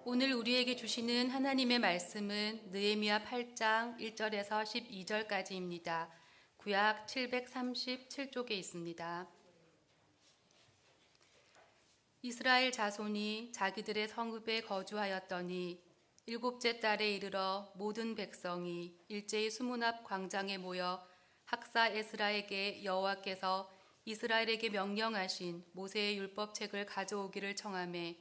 오늘 우리에게 주시는 하나님의 말씀은 느헤미야 8장 1절에서 12절까지입니다. 구약 737쪽에 있습니다. 이스라엘 자손이 자기들의 성읍에 거주하였더니 일곱째 달에 이르러 모든 백성이 일제히 수문 앞 광장에 모여 학사 에스라에게 여호와께서 이스라엘에게 명령하신 모세의 율법책을 가져오기를 청하매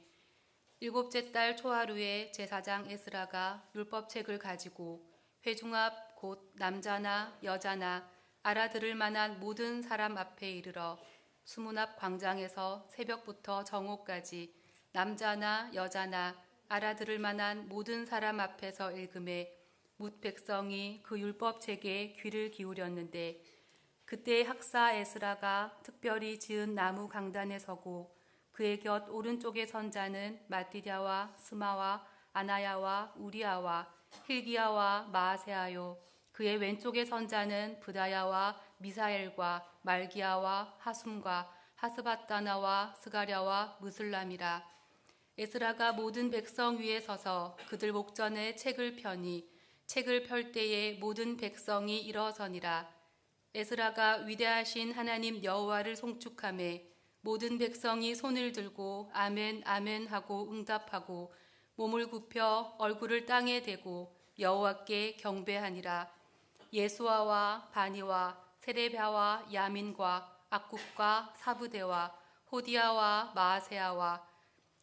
일곱째 달 초하루에 제사장 에스라가 율법책을 가지고 회중 앞 곧 남자나 여자나 알아들을 만한 모든 사람 앞에 이르러 수문 앞 광장에서 새벽부터 정오까지 남자나 여자나 알아들을 만한 모든 사람 앞에서 읽음에 뭇 백성이 그 율법책에 귀를 기울였는데 그때 학사 에스라가 특별히 지은 나무 강단에 서고 그의 곁 오른쪽에 선 자는 마띠랴와 스마와 아나야와 우리아와 힐기야와 마아세아요 그의 왼쪽에 선 자는 브다야와 미사엘과 말기야와 하숨과 하스바다나와 스가랴와 무슬람이라. 에스라가 모든 백성 위에 서서 그들 목전에 책을 펴니 책을 펼 때에 모든 백성이 일어서니라. 에스라가 위대하신 하나님 여호와를 송축하매 모든 백성이 손을 들고 아멘 아멘 하고 응답하고 몸을 굽혀 얼굴을 땅에 대고 여호와께 경배하니라. 예수아와 바니와 세레비아와 야민과 악굽과 사부대와 호디아와 마아세아와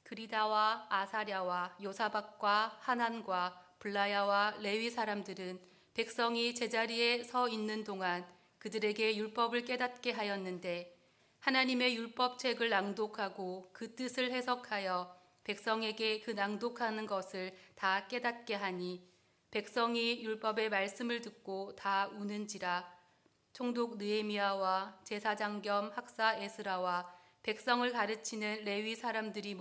그리다와 아사랴와 요사박과 하난과 블라야와 레위 사람들은 백성이 제자리에 서 있는 동안 그들에게 율법을 깨닫게 하였는데 하나님의 율법책을 낭독하고 그 뜻을 해석하여 백성에게 그 낭독하는 것을 다 깨닫게 하니 백성이 율법의 말씀을 듣고 다 우는지라. 총독 느헤미야와 제사장 겸 학사 에스라와 백성을 가르치는 레위 사람들이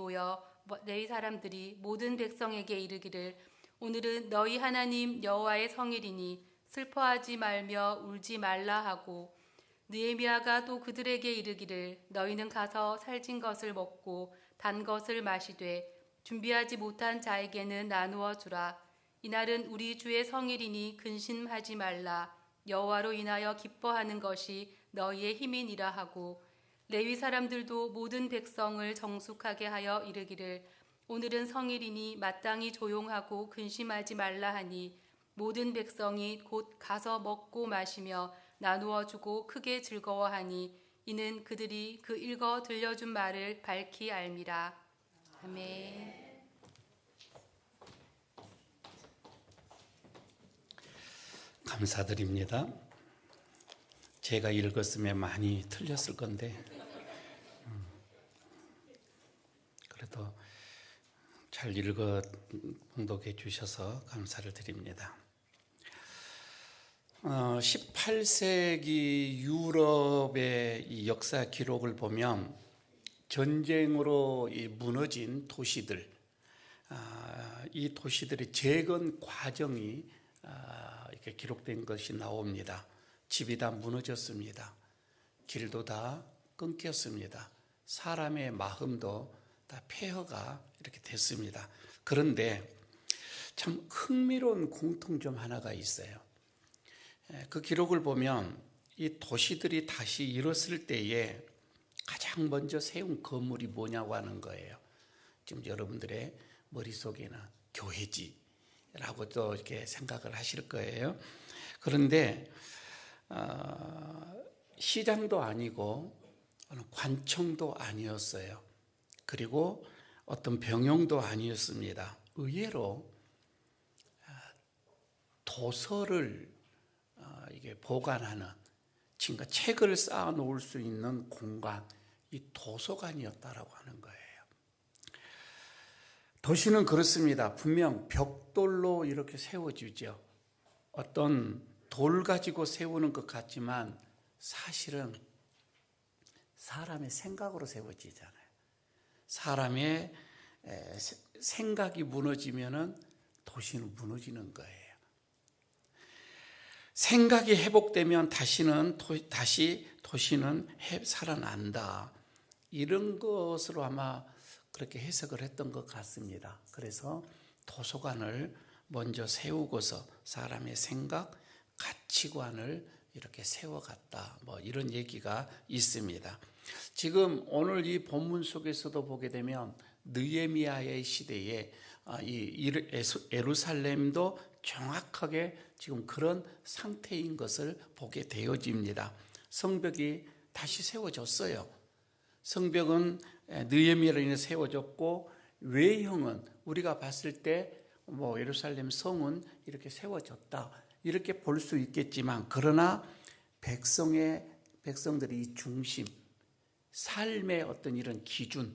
모든 백성에게 이르기를 오늘은 너희 하나님 여호와의 성일이니 슬퍼하지 말며 울지 말라 하고 느헤미야가 또 그들에게 이르기를 너희는 가서 살찐 것을 먹고 단 것을 마시되 준비하지 못한 자에게는 나누어 주라. 이날은 우리 주의 성일이니 근심하지 말라. 여호와로 인하여 기뻐하는 것이 너희의 힘이니라 하고 레위 사람들도 모든 백성을 정숙하게 하여 이르기를 오늘은 성일이니 마땅히 조용하고 근심하지 말라 하니 모든 백성이 곧 가서 먹고 마시며 나누어 주고 크게 즐거워하니 이는 그들이 그 읽어 들려준 말을 밝히 알미라. 아멘. 감사드립니다. 제가 읽었으면 많이 틀렸을 건데 그래도 잘 읽어 봉독해 주셔서 감사를 드립니다. 18세기 유럽의 이 역사 기록을 보면 전쟁으로 무너진 도시들, 이 도시들의 재건 과정이 이렇게 기록된 것이 나옵니다. 집이 다 무너졌습니다. 길도 다 끊겼습니다. 사람의 마음도 다 폐허가 이렇게 됐습니다. 그런데 참 흥미로운 공통점 하나가 있어요. 그 기록을 보면 이 도시들이 다시 일었을 때에 가장 먼저 세운 건물이 뭐냐고 하는 거예요. 지금 여러분들의 머릿속에는 교회지라고 또 이렇게 생각을 하실 거예요. 그런데 시장도 아니고 관청도 아니었어요. 그리고 어떤 병영도 아니었습니다. 의외로 도서를 이게 보관하는, 그러니까 책을 쌓아 놓을 수 있는 공간, 이 도서관이었다라고 하는 거예요. 도시는 그렇습니다. 분명 벽돌로 이렇게 세워지죠. 어떤 돌 가지고 세우는 것 같지만 사실은 사람의 생각으로 세워지잖아요. 사람의 생각이 무너지면은 도시는 무너지는 거예요. 생각이 회복되면 다시 도시는 살아난다. 이런 것으로 아마 그렇게 해석을 했던 것 같습니다. 그래서 도서관을 먼저 세우고서 사람의 생각, 가치관을 이렇게 세워갔다. 뭐 이런 얘기가 있습니다. 지금 오늘 이 본문 속에서도 보게 되면 느헤미야의 시대에 이 예루살렘도 정확하게 지금 그런 상태인 것을 보게 되어집니다. 성벽이 다시 세워졌어요. 성벽은 느헤미야로 인해 세워졌고 외형은 우리가 봤을 때 뭐 예루살렘 성은 이렇게 세워졌다 이렇게 볼 수 있겠지만 그러나 백성들이 이 중심 삶의 어떤 이런 기준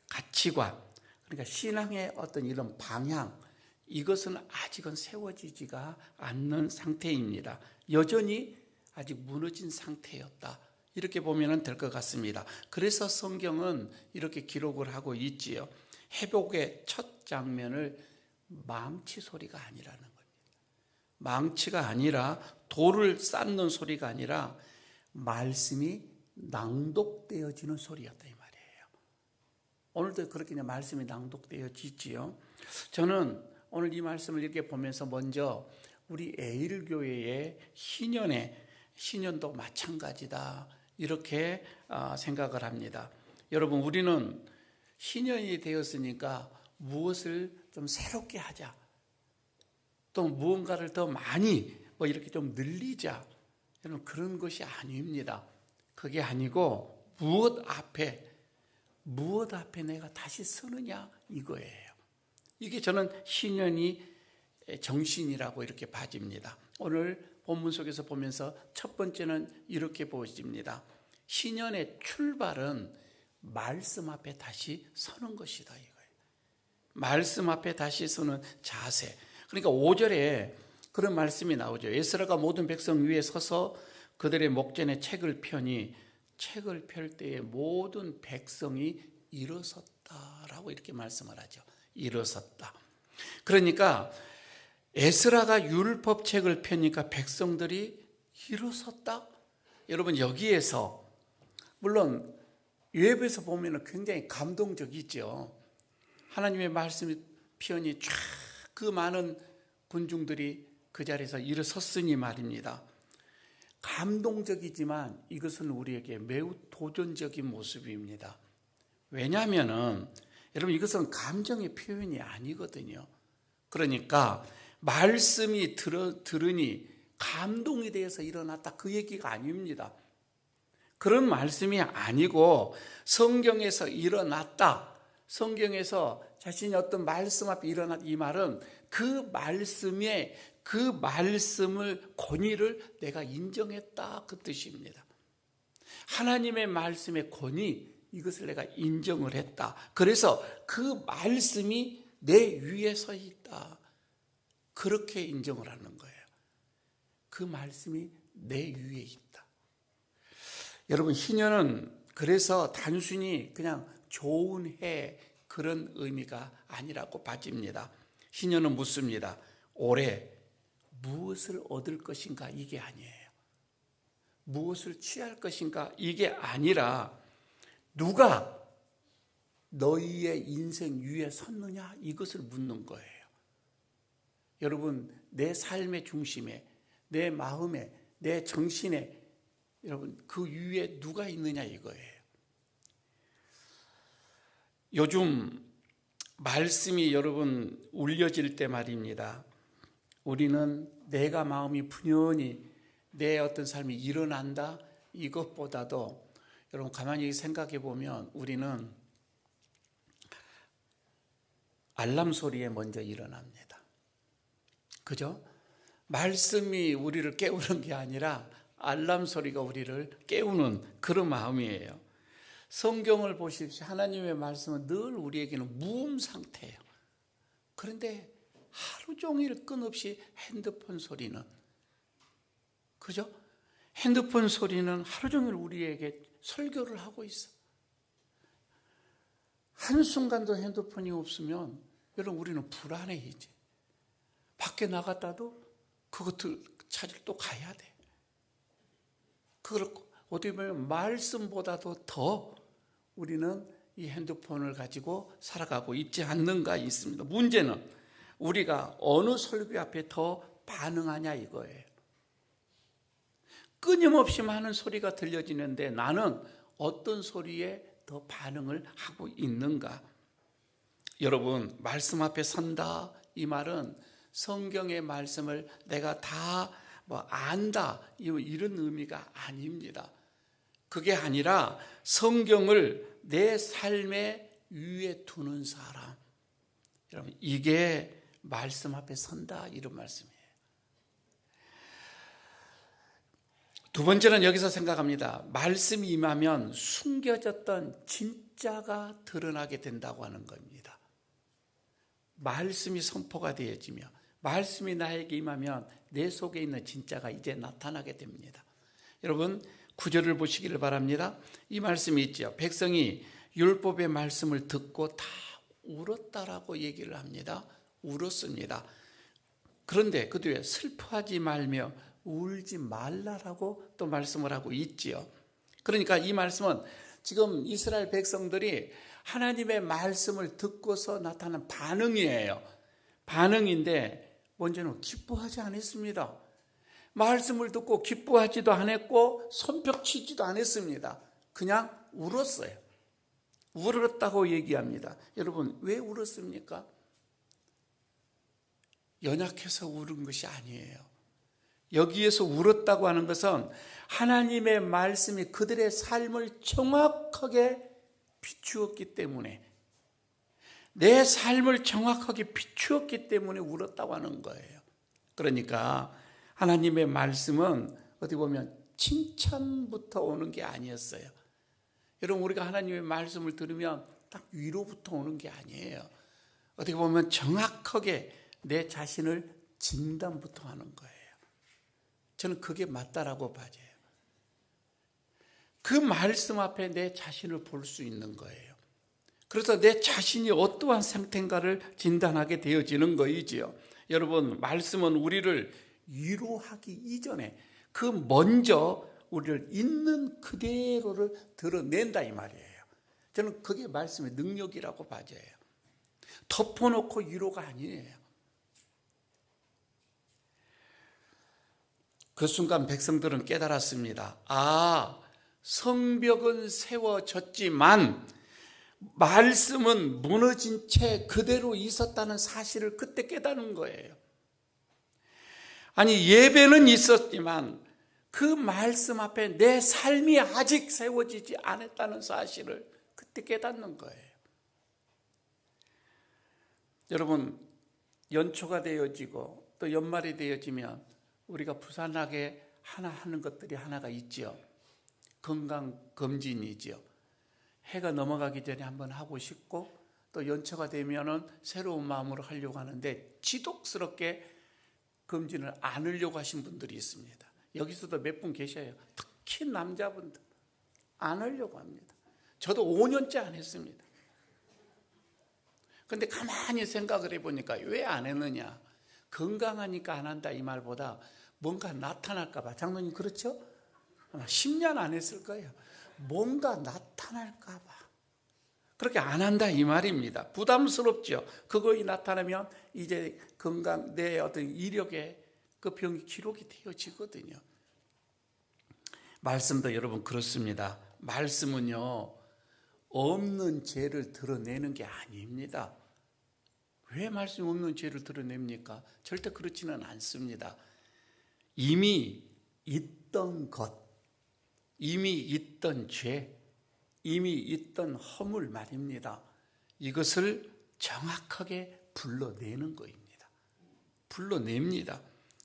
가치관 그러니까 신앙의 어떤 이런 방향 이것은 아직은 세워지지가 않는 상태입니다. 여전히 아직 무너진 상태였다. 이렇게 보면 될 것 같습니다. 그래서 성경은 이렇게 기록을 하고 있지요. 회복의 첫 장면을 망치 소리가 아니라는 겁니다. 망치가 아니라 돌을 쌓는 소리가 아니라 말씀이 낭독되어지는 소리였다 이 말이에요. 오늘도 그렇게 말씀이 낭독되어지지요. 저는 오늘 이 말씀을 이렇게 보면서 먼저 우리 에일교회의 희년도 마찬가지다 이렇게 생각을 합니다. 여러분 우리는 희년이 되었으니까 무엇을 좀 새롭게 하자 또 무언가를 더 많이 뭐 이렇게 좀 늘리자 여러분 그런 것이 아닙니다. 그게 아니고 무엇 앞에 내가 다시 서느냐 이거예요. 이게 저는 희년이 정신이라고 이렇게 봐집니다. 오늘 본문 속에서 보면서 첫 번째는 이렇게 보여집니다. 희년의 출발은 말씀 앞에 다시 서는 것이다 이거예요. 말씀 앞에 다시 서는 자세. 그러니까 5절에 그런 말씀이 나오죠. 에스라가 모든 백성 위에 서서 그들의 목전에 책을 펴니 책을 펼 때에 모든 백성이 일어섰다라고 이렇게 말씀을 하죠. 일어섰다. 그러니까 에스라가 율법책을 펴니까 백성들이 일어섰다. 여러분 여기에서 물론 예배에서 보면 굉장히 감동적이죠. 하나님의 말씀이 피어니 쫙 그 많은 군중들이 그 자리에서 일어섰으니 말입니다. 감동적이지만 이것은 우리에게 매우 도전적인 모습입니다. 왜냐하면 여러분 이것은 감정의 표현이 아니거든요. 그러니까 말씀이 들으니 감동이 되어서 일어났다 그 얘기가 아닙니다. 그런 말씀이 아니고 성경에서 일어났다. 성경에서 자신이 어떤 말씀 앞에 일어났다 이 말은 그 말씀의 그 말씀을 권위를 내가 인정했다 그 뜻입니다. 하나님의 말씀의 권위 이것을 내가 인정을 했다. 그래서 그 말씀이 내 위에 서 있다. 그렇게 인정을 하는 거예요. 그 말씀이 내 위에 있다. 여러분 희년은 그래서 단순히 그냥 좋은 해 그런 의미가 아니라고 봐집니다. 희년은 묻습니다. 올해 무엇을 얻을 것인가 이게 아니에요. 무엇을 취할 것인가 이게 아니라 누가 너희의 인생 위에 섰느냐 이것을 묻는 거예요. 여러분 내 삶의 중심에 내 마음에 내 정신에 여러분 그 위에 누가 있느냐 이거예요. 요즘 말씀이 여러분 울려질 때 말입니다. 우리는 내가 마음이 분연히 내 어떤 삶이 일어난다 이것보다도 여러분 가만히 생각해 보면 우리는 알람 소리에 먼저 일어납니다. 그죠? 말씀이 우리를 깨우는 게 아니라 알람 소리가 우리를 깨우는 그런 마음이에요. 성경을 보십시오. 하나님의 말씀은 늘 우리에게는 무음 상태예요. 그런데 하루 종일 끊없이 핸드폰 소리는 그죠? 핸드폰 소리는 하루 종일 우리에게 설교를 하고 있어. 한순간도 핸드폰이 없으면 여러분 우리는 불안해지지. 밖에 나갔다도 그것들 찾으러 또 가야 돼. 그걸 어떻게 보면 말씀보다도 더 우리는 이 핸드폰을 가지고 살아가고 있지 않는가 있습니다. 문제는 우리가 어느 설교 앞에 더 반응하냐 이거예요. 끊임없이 많은 소리가 들려지는데 나는 어떤 소리에 더 반응을 하고 있는가? 여러분, 말씀 앞에 선다 이 말은 성경의 말씀을 내가 다 안다 이런 의미가 아닙니다. 그게 아니라 성경을 내 삶의 위에 두는 사람, 여러분 이게 말씀 앞에 선다 이런 말씀이에요. 두 번째는 여기서 생각합니다. 말씀이 임하면 숨겨졌던 진짜가 드러나게 된다고 하는 겁니다. 말씀이 선포가 되어지며 말씀이 나에게 임하면 내 속에 있는 진짜가 이제 나타나게 됩니다. 여러분 9절을 보시기를 바랍니다. 이 말씀이 있죠. 백성이 율법의 말씀을 듣고 다 울었다라고 얘기를 합니다. 울었습니다. 그런데 그 뒤에 슬퍼하지 말며 울지 말라라고 또 말씀을 하고 있지요. 그러니까 이 말씀은 지금 이스라엘 백성들이 하나님의 말씀을 듣고서 나타난 반응이에요. 반응인데 먼저는 기뻐하지 않았습니다. 말씀을 듣고 기뻐하지도 않았고 손뼉치지도 않았습니다. 그냥 울었어요. 울었다고 얘기합니다. 여러분 왜 울었습니까? 연약해서 울은 것이 아니에요. 여기에서 울었다고 하는 것은 하나님의 말씀이 그들의 삶을 정확하게 비추었기 때문에, 내 삶을 정확하게 비추었기 때문에 울었다고 하는 거예요. 그러니까 하나님의 말씀은 어떻게 보면 칭찬부터 오는 게 아니었어요. 여러분 우리가 하나님의 말씀을 들으면 딱 위로부터 오는 게 아니에요. 어떻게 보면 정확하게 내 자신을 진단부터 하는 거예요. 저는 그게 맞다라고 봐요. 그 말씀 앞에 내 자신을 볼 수 있는 거예요. 그래서 내 자신이 어떠한 상태인가를 진단하게 되어지는 거이지요. 여러분 말씀은 우리를 위로하기 이전에 그 먼저 우리를 있는 그대로를 드러낸다 이 말이에요. 저는 그게 말씀의 능력이라고 봐요. 덮어놓고 위로가 아니에요. 그 순간 백성들은 깨달았습니다. 성벽은 세워졌지만 말씀은 무너진 채 그대로 있었다는 사실을 그때 깨닫는 거예요. 아니 예배는 있었지만 그 말씀 앞에 내 삶이 아직 세워지지 않았다는 사실을 그때 깨닫는 거예요. 여러분 연초가 되어지고 또 연말이 되어지면 우리가 부산하게 하나 하는 것들이 하나가 있죠. 건강검진이죠. 해가 넘어가기 전에 한번 하고 싶고 또 연초가 되면은 새로운 마음으로 하려고 하는데 지독스럽게 검진을 안 하려고 하신 분들이 있습니다. 여기서도 몇 분 계셔요. 특히 남자분들 안 하려고 합니다. 저도 5년째 안 했습니다. 그런데 가만히 생각을 해보니까 왜 안 했느냐. 건강하니까 안 한다 이 말보다 뭔가 나타날까 봐. 장로님 그렇죠? 아마 10년 안 했을 거예요. 뭔가 나타날까 봐 그렇게 안 한다 이 말입니다. 부담스럽죠. 그거이 나타나면 이제 건강 내 어떤 이력에 그 병이 기록이 되어지거든요. 말씀도 여러분 그렇습니다. 말씀은요 없는 죄를 드러내는 게 아닙니다. 왜 말씀 없는 죄를 드러냅니까? 절대 그렇지는 않습니다. 이미 있던 것, 이미 있던 죄, 이미 있던 허물 말입니다. 이것을 정확하게 불러내는 거입니다. 불러냅니다.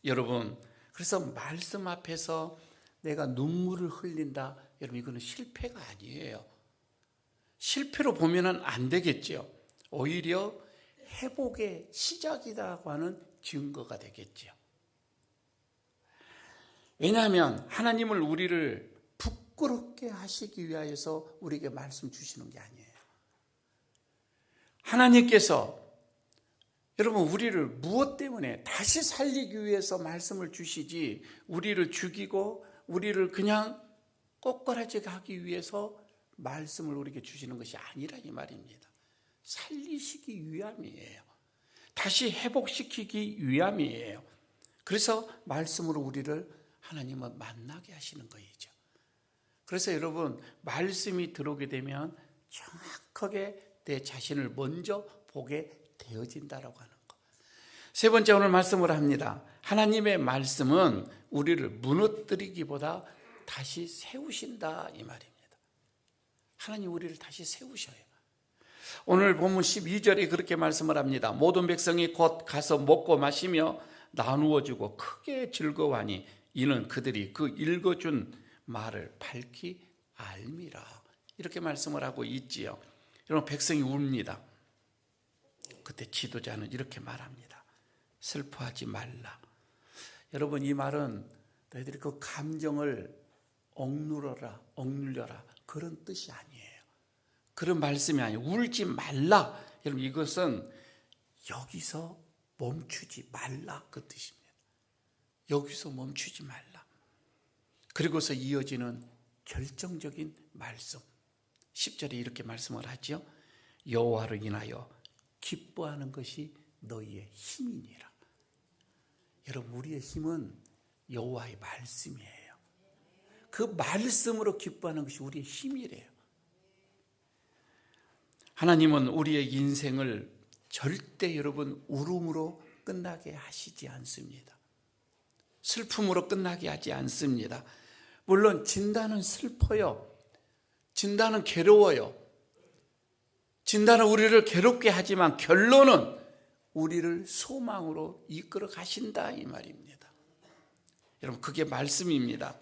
여러분, 그래서 말씀 앞에서 내가 눈물을 흘린다. 여러분, 이거는 실패가 아니에요. 실패로 보면은 안 되겠죠. 오히려 회복의 시작이라고 하는 증거가 되겠죠. 왜냐하면 하나님을 우리를 부끄럽게 하시기 위하여서 우리에게 말씀 주시는 게 아니에요. 하나님께서 여러분 우리를 무엇 때문에 다시 살리기 위해서 말씀을 주시지 우리를 죽이고 우리를 그냥 꼬꾸라지게 하기 위해서 말씀을 우리에게 주시는 것이 아니라 이 말입니다. 살리시기 위함이에요. 다시 회복시키기 위함이에요. 그래서 말씀으로 우리를 하나님은 만나게 하시는 것이죠. 그래서 여러분, 말씀이 들어오게 되면 정확하게 내 자신을 먼저 보게 되어진다라고 하는 것. 세 번째, 오늘 말씀을 합니다. 하나님의 말씀은 우리를 무너뜨리기보다 다시 세우신다 이 말입니다. 하나님 우리를 다시 세우셔요. 오늘 본문 12절에 그렇게 말씀을 합니다. 모든 백성이 곧 가서 먹고 마시며 나누어 주고 크게 즐거워하니 이는 그들이 그 읽어준 말을 밝히 알미라. 이렇게 말씀을 하고 있지요. 여러분, 백성이 웁니다. 그때 지도자는 이렇게 말합니다. 슬퍼하지 말라. 여러분, 이 말은 너희들이 그 감정을 억눌려라 그런 뜻이 아니에요. 그런 말씀이 아니에요. 울지 말라. 여러분, 이것은 여기서 멈추지 말라 그 뜻입니다. 여기서 멈추지 말라. 그리고서 이어지는 결정적인 말씀. 10절에 이렇게 말씀을 하죠. 여호와를 인하여 기뻐하는 것이 너희의 힘이니라. 여러분, 우리의 힘은 여호와의 말씀이에요. 그 말씀으로 기뻐하는 것이 우리의 힘이래요. 하나님은 우리의 인생을 절대 여러분 울음으로 끝나게 하시지 않습니다. 슬픔으로 끝나게 하지 않습니다. 물론 진단은 슬퍼요. 진단은 괴로워요. 진단은 우리를 괴롭게 하지만 결론은 우리를 소망으로 이끌어 가신다 이 말입니다. 여러분, 그게 말씀입니다.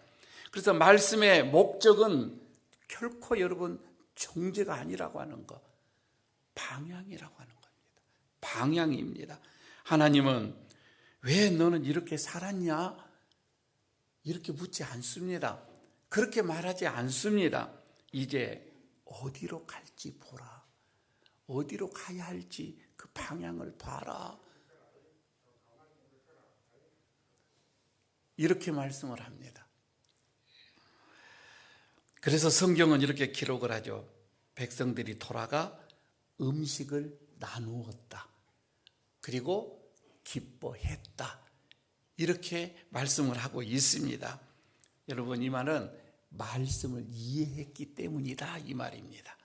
그래서 말씀의 목적은 결코 여러분 정죄가 아니라고 하는 것, 방향이라고 하는 겁니다. 방향입니다. 하나님은 왜 너는 이렇게 살았냐? 이렇게 묻지 않습니다. 그렇게 말하지 않습니다. 이제 어디로 갈지 보라. 어디로 가야 할지 그 방향을 봐라. 이렇게 말씀을 합니다. 그래서 성경은 이렇게 기록을 하죠. 백성들이 돌아가 음식을 나누었다. 그리고 기뻐했다. 이렇게 말씀을 하고 있습니다. 여러분, 이 말은 말씀을 이해했기 때문이다 이 말입니다.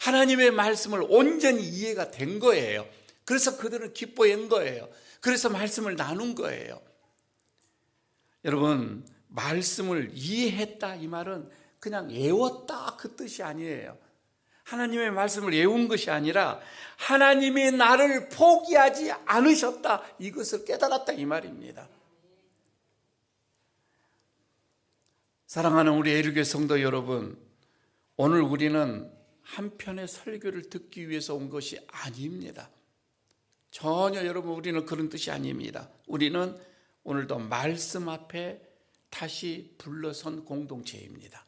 하나님의 말씀을 온전히 이해가 된 거예요. 그래서 그들은 기뻐한 거예요. 그래서 말씀을 나눈 거예요. 여러분, 말씀을 이해했다 이 말은 그냥 외웠다 그 뜻이 아니에요. 하나님의 말씀을 외운 것이 아니라 하나님이 나를 포기하지 않으셨다 이것을 깨달았다 이 말입니다. 사랑하는 우리 애류교회 성도 여러분, 오늘 우리는 한 편의 설교를 듣기 위해서 온 것이 아닙니다. 전혀 여러분, 우리는 그런 뜻이 아닙니다. 우리는 오늘도 말씀 앞에 다시 불러선 공동체입니다.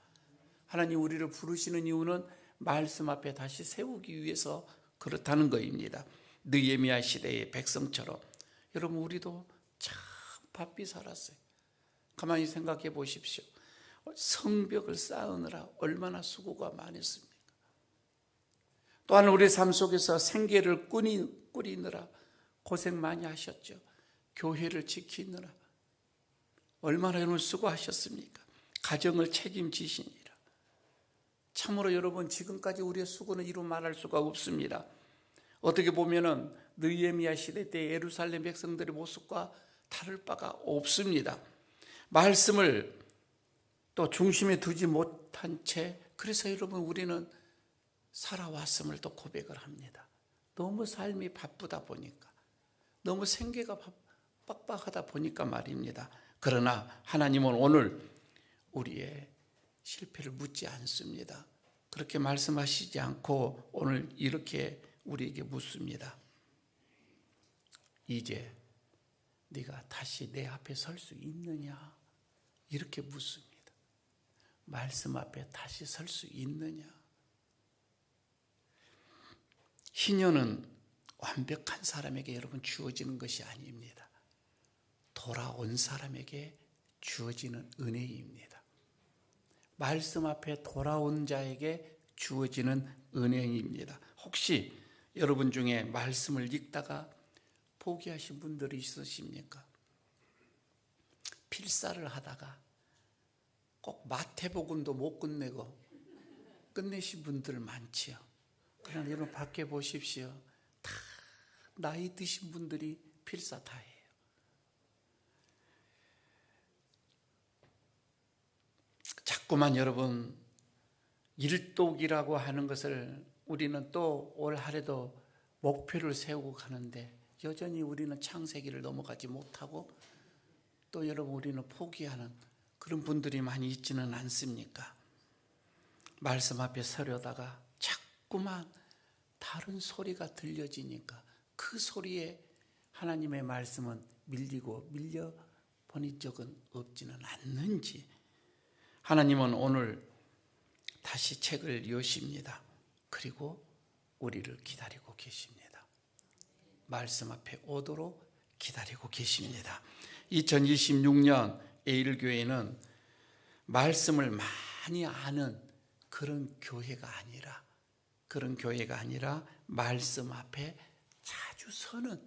하나님 우리를 부르시는 이유는 말씀 앞에 다시 세우기 위해서 그렇다는 것입니다. 느헤미야 시대의 백성처럼 여러분, 우리도 참 바삐 살았어요. 가만히 생각해 보십시오. 성벽을 쌓으느라 얼마나 수고가 많았습니까? 또한 우리 삶 속에서 생계를 꾸리느라 고생 많이 하셨죠. 교회를 지키느라 얼마나 여러분 수고하셨습니까? 가정을 책임지시니라. 참으로 여러분, 지금까지 우리의 수고는 이루 말할 수가 없습니다. 어떻게 보면은 느헤미야 시대 때 예루살렘 백성들의 모습과 다를 바가 없습니다. 말씀을 또 중심에 두지 못한 채, 그래서 여러분 우리는 살아왔음을 또 고백을 합니다. 너무 삶이 바쁘다 보니까, 너무 생계가 빡빡하다 보니까 말입니다. 그러나 하나님은 오늘 우리의 실패를 묻지 않습니다. 그렇게 말씀하시지 않고 오늘 이렇게 우리에게 묻습니다. 이제 네가 다시 내 앞에 설 수 있느냐? 이렇게 묻습니다. 말씀 앞에 다시 설 수 있느냐? 희년은 완벽한 사람에게 여러분 주어지는 것이 아닙니다. 돌아온 사람에게 주어지는 은혜입니다. 말씀 앞에 돌아온 자에게 주어지는 은혜입니다. 혹시 여러분 중에 말씀을 읽다가 포기하신 분들이 있으십니까? 필사를 하다가 꼭 마태복음도 못 끝내고 끝내신 분들 많지요. 그러나 여러분 밖에 보십시오. 다 나이 드신 분들이 필사 다 해요. 자꾸만 여러분 일독이라고 하는 것을 우리는 또 올 한해도 목표를 세우고 가는데 여전히 우리는 창세기를 넘어가지 못하고 또 여러분 우리는 포기하는 그런 분들이 많이 있지는 않습니까? 말씀 앞에 서려다가 자꾸만 다른 소리가 들려지니까 그 소리에 하나님의 말씀은 밀려버린 적은 없지는 않는지 하나님은 오늘 다시 책을 여십니다. 그리고 우리를 기다리고 계십니다. 말씀 앞에 오도록 기다리고 계십니다. 2026년 에일교회는 말씀을 많이 아는 그런 교회가 아니라 말씀 앞에 자주 서는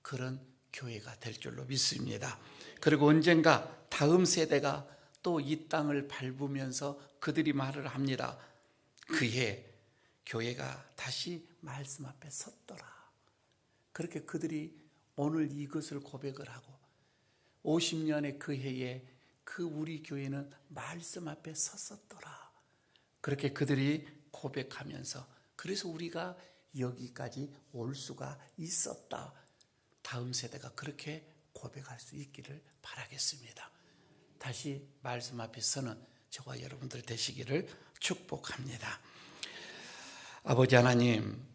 그런 교회가 될 줄로 믿습니다. 그리고 언젠가 다음 세대가 또 이 땅을 밟으면서 그들이 말을 합니다. 그해 교회가 다시 말씀 앞에 섰더라. 그렇게 그들이 오늘 이것을 고백을 하고 50년의 그 해에 그 우리 교회는 말씀 앞에 섰었더라. 그렇게 그들이 고백하면서 그래서 우리가 여기까지 올 수가 있었다. 다음 세대가 그렇게 고백할 수 있기를 바라겠습니다. 다시 말씀 앞에 서는 저와 여러분들 되시기를 축복합니다. 아버지 하나님,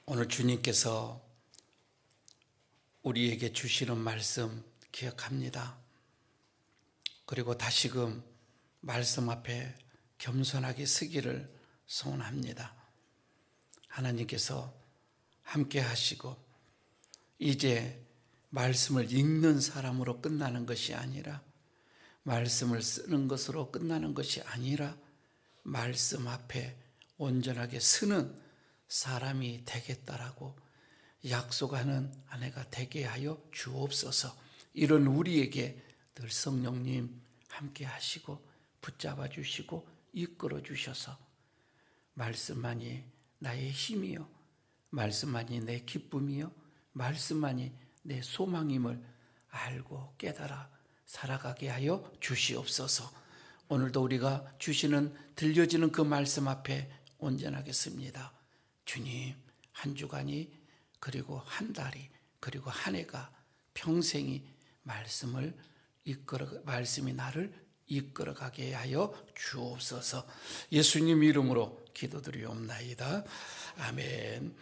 오늘 주님께서 우리에게 주시는 말씀 기억합니다. 그리고 다시금 말씀 앞에 겸손하게 서기를 소원합니다. 하나님께서 함께 하시고 이제 말씀을 읽는 사람으로 끝나는 것이 아니라 말씀을 쓰는 것으로 끝나는 것이 아니라 말씀 앞에 온전하게 서는 사람이 되겠다라고 약속하는 아내가 되게 하여 주옵소서. 이런 우리에게 늘 성령님 함께 하시고 붙잡아 주시고 이끌어 주셔서 말씀만이 나의 힘이요 말씀만이 내 기쁨이요 말씀만이 내 소망임을 알고 깨달아 살아가게 하여 주시옵소서. 오늘도 우리가 주시는 들려지는 그 말씀 앞에 온전하게 씁니다. 주님, 한 주간이 그리고 한 달이 그리고 한 해가 평생이 말씀이 나를 이끌어가게 하여 주옵소서. 예수님 이름으로 기도드리옵나이다. 아멘.